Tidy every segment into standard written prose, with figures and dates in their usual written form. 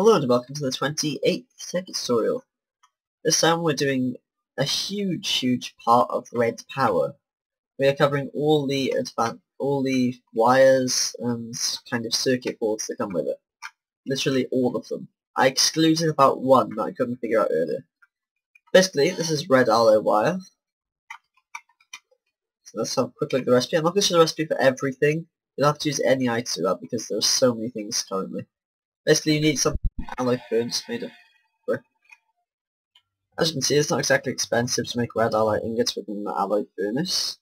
Hello and welcome to the 28th Tekkit tutorial. This time we're doing a huge part of Redpower. We are covering all the wires and kind of circuit boards that come with it. Literally all of them. I excluded about one that I couldn't figure out earlier. Basically, this is red alloy wire. So let's have a quick look at the recipe. I'm not going to show the recipe for everything. You'll have to use any eye to do that because there are so many things currently. Basically, you need some alloy furnace made of brick. As you can see, it's not exactly expensive to make red alloy ingots with an alloy furnace.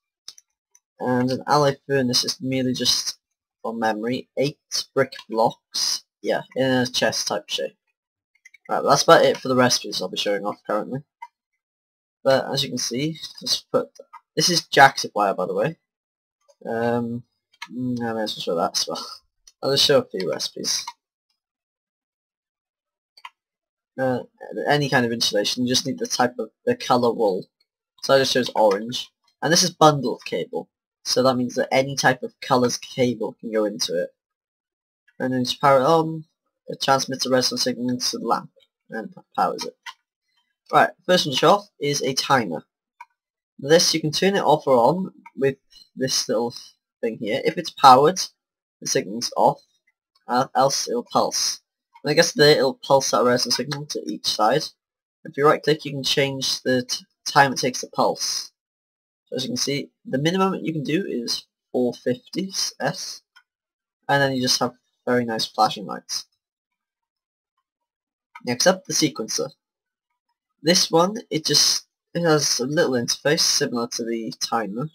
And an alloy furnace is merely just, from memory, 8 brick blocks, in a chest type shape. Right, well, that's about it for the recipes I'll be showing off currently. But as you can see, this is jacked wire, by the way. I may as well show that as well. I'll just show a few recipes. Any kind of insulation, you just need the colour wool. So I just chose orange. And this is bundled cable. So that means that any type of colours cable can go into it. And then you power it on, it transmits a redstone signal into the lamp and powers it. Right, first one to show off is a timer. This you can turn it off or on with this little thing here. If it's powered, the signal's off, else it'll pulse. And I guess there it'll pulse that redstone signal to each side. If you right click, you can change the time it takes to pulse. So as you can see, the minimum you can do is 450 S, and then you just have very nice flashing lights. Next up, the sequencer. This one, it has a little interface similar to the timer.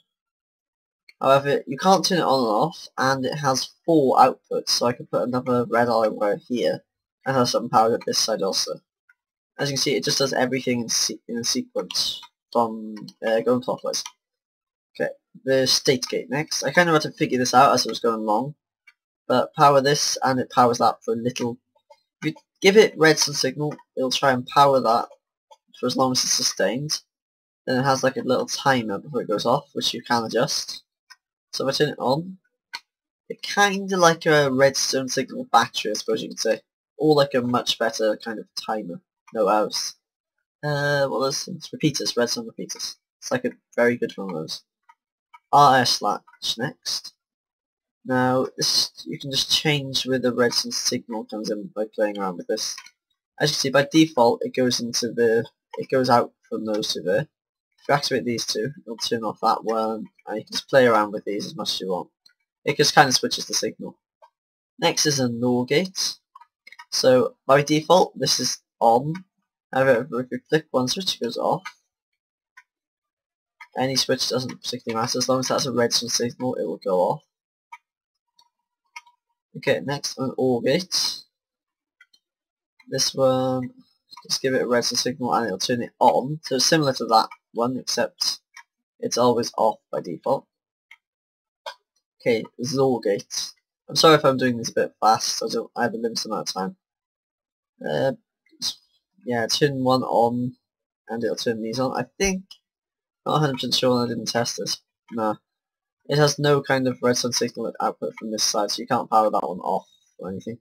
However, you can't turn it on and off, and it has 4 outputs, so I can put another red alloy wire here, and have something powered at this side also. As you can see, it just does everything in a sequence from going clockwise. Okay, the state gate next. I kind of had to figure this out as it was going along, but power this, and it powers that for a little. If you give it redstone signal, it'll try and power that for as long as it's sustained. Then it has like a little timer before it goes off, which you can adjust. So if I turn it on, it's kind of like a redstone signal battery, I suppose you could say. Or like a much better kind of timer. No else. What are those things? Repeaters, redstone repeaters. It's like a very good one of those. RS latch next. Now this you can just change where the redstone signal comes in by playing around with this. As you can see, by default it goes out from those two there. If you activate these two, it'll turn off that one, and you can just play around with these as much as you want. It just kind of switches the signal. Next is a NOR gate. So by default this is on. However, if you flick one switch, it goes off. Any switch doesn't particularly matter, as long as that's a redstone signal it will go off. Okay, next an OR gate. This one, just give it a redstone signal and it'll turn it on. So it's similar to that one, except it's always off by default. Okay, XOR gate. I'm sorry if I'm doing this a bit fast, I have a limited amount of time. Turn one on and it'll turn these on. I think, not 100% sure, and I didn't test this. No. It has no kind of redstone signal output from this side, so you can't power that one off or anything.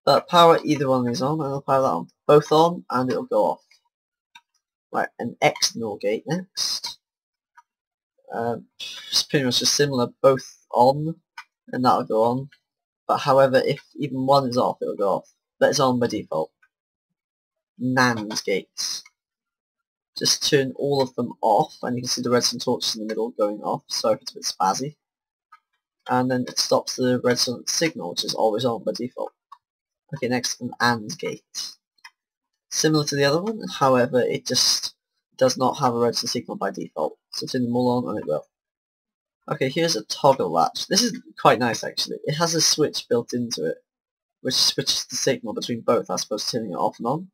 But power either one of these on and it'll power that on. Both on and it'll go off. Right, an XNOR gate next. It's pretty much just similar, both on and that'll go on. But however, if even one is off, it'll go off. But it's on by default. NAND gates. Just turn all of them off, and you can see the redstone torches in the middle going off, so if it's a bit spazzy. And then it stops the redstone signal, which is always on by default. Okay, next an AND gate. Similar to the other one, however, it just does not have a redstone signal by default. So turn them all on and it will. Okay, here's a toggle latch. This is quite nice actually. It has a switch built into it, which switches the signal between both as opposed to turning it off and on.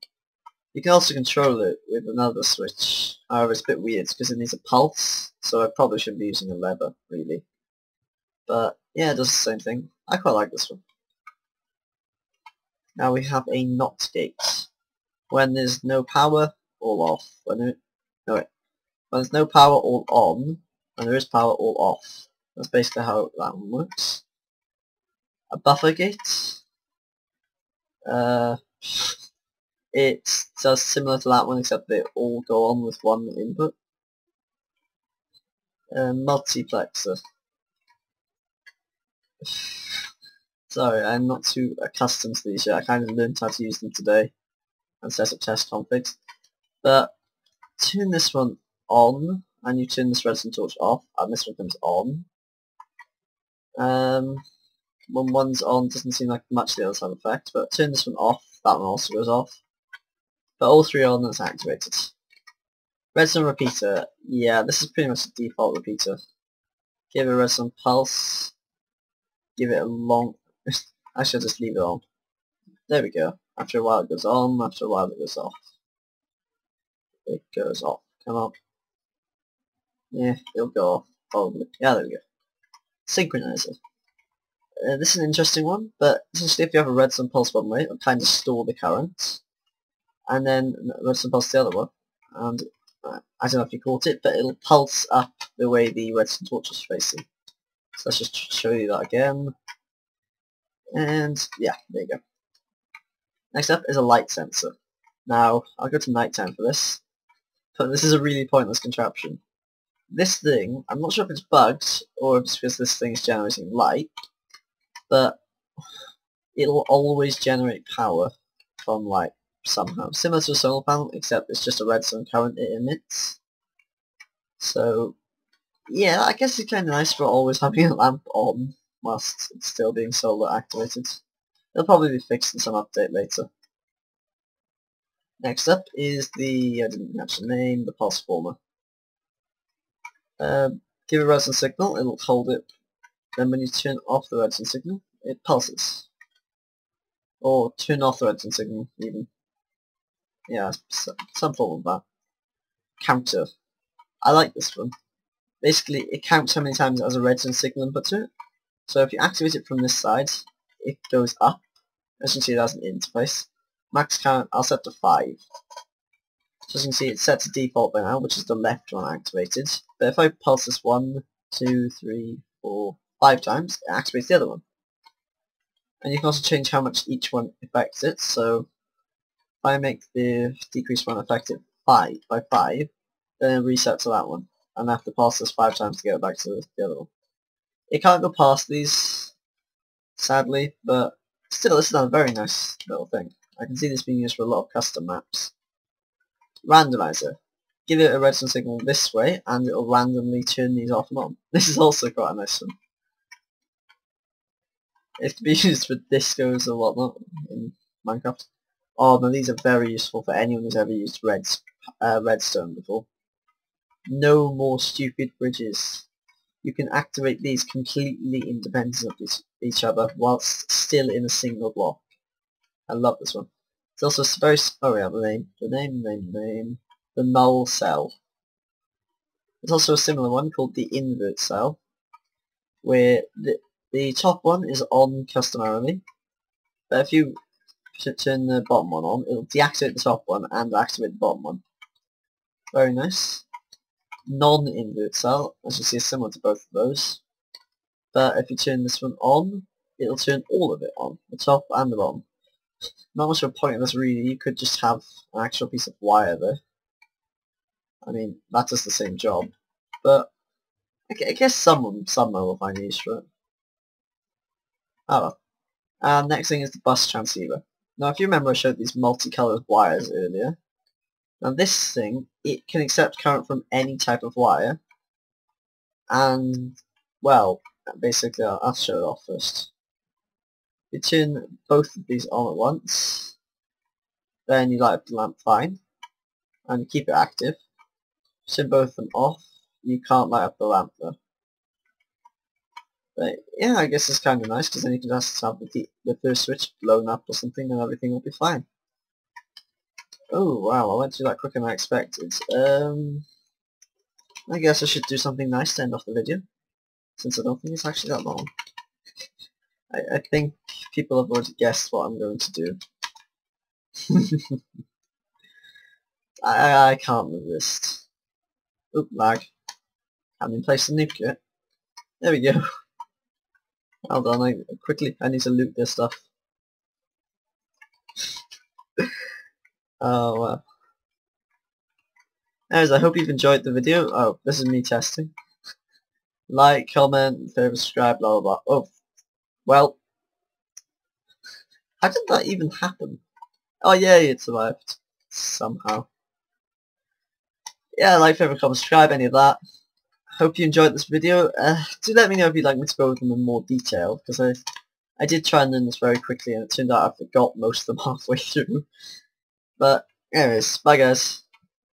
You can also control it with another switch. However, it's a bit weird because it needs a pulse, so I probably shouldn't be using a lever, really. But yeah, it does the same thing. I quite like this one. Now we have a NOT gate. When there's no power, all off. When there's no power, all on. When there is power, all off. That's basically how that one works. A buffer gate. It does similar to that one, except they all go on with one input. Multiplexer. Sorry, I'm not too accustomed to these yet. I kind of learned how to use them today and set up test configs. But turn this one on, and you turn this redstone torch off, and this one comes on. When one's on, doesn't seem like much the others have effect, but turn this one off, that one also goes off. But all three are on, that's activated. Redstone repeater, yeah, this is pretty much the default repeater. Give it a redstone pulse, give it a long... I should just leave it on. There we go. After a while it goes on, after a while it goes off. It goes off. Come on. Yeah, it'll go off, probably. Yeah, there we go. Synchronizer. This is an interesting one, but essentially if you have a redstone pulse one way, it'll kind of store the current. And then redstone pulse the other one. And I don't know if you caught it, but it'll pulse up the way the redstone torch is facing. So let's just show you that again. And yeah, there you go. Next up is a light sensor. Now, I'll go to nighttime for this, but this is a really pointless contraption. This thing, I'm not sure if it's bugged, or if it's because this thing is generating light, but it'll always generate power from light somehow. Similar to a solar panel, except it's just a redstone current it emits. So, yeah, I guess it's kind of nice for always having a lamp on, whilst it's still being solar activated. It'll probably be fixed in some update later. Next up is the, I didn't catch the name, the pulse former. Give a redstone signal, it'll hold it. Then when you turn off the redstone signal, it pulses. Or turn off the redstone signal, even. Yeah, some form of that. Counter. I like this one. Basically, it counts how many times it has a redstone signal input to it. So if you activate it from this side, it goes up. As you can see, it has an interface. Max count, I'll set to 5. So as you can see, it's set to default by now, which is the left one activated. But if I pulse this 1, 2, 3, 4, 5 times, it activates the other one. And you can also change how much each one affects it. So if I make the decrease one effective 5 by 5, then it resets to that one. And I have to pulse this 5 times to get it back to the other one. It can't go past these, sadly, but still, this is a very nice little thing. I can see this being used for a lot of custom maps. Randomizer. Give it a redstone signal this way, and it'll randomly turn these off and on. This is also quite a nice one. It can be used for discos or whatnot in Minecraft. Oh no, these are very useful for anyone who's ever used redstone before. No more stupid bridges. You can activate these completely independent of each other whilst still in a single block. I love this one. It's also very... oh yeah, the name. The null cell. There's also a similar one called the invert cell, where the top one is on customarily, but if you turn the bottom one on, it'll deactivate the top one and activate the bottom one. Very nice. Non-invert cell, as you see, is similar to both of those, but if you turn this one on, it'll turn all of it on, the top and the bottom. Not much of a point in this really, you could just have an actual piece of wire there. I mean, that does the same job, but I guess someone will find use for it. Oh well. And next thing is the bus transceiver. Now if you remember I showed these multicolored wires earlier. Now this thing, it can accept current from any type of wire, and, well, basically I'll show it off first. You turn both of these on at once, then you light up the lamp fine, and you keep it active. Turn both of them off, you can't light up the lamp though. But yeah, I guess it's kind of nice, because then you can just have the first switch blown up or something and everything will be fine. Oh wow, I went through that quicker than I expected. I guess I should do something nice to end off the video, since I don't think it's actually that long. I think people have already guessed what I'm going to do. I can't resist. Oop, lag. Haven't placed the nuke yet. There we go. Hold on, I need to loot this stuff. Oh well. Anyways, I hope you've enjoyed the video. Oh, this is me testing. Like, comment, favorite, subscribe, blah blah blah. Oh, well. How did that even happen? Oh yeah, it survived. Somehow. Yeah, like, favorite, comment, subscribe, any of that. Hope you enjoyed this video. Do let me know if you'd like me to go over them in more detail, because I did try and learn this very quickly and it turned out I forgot most of them halfway through. But anyways, bye guys.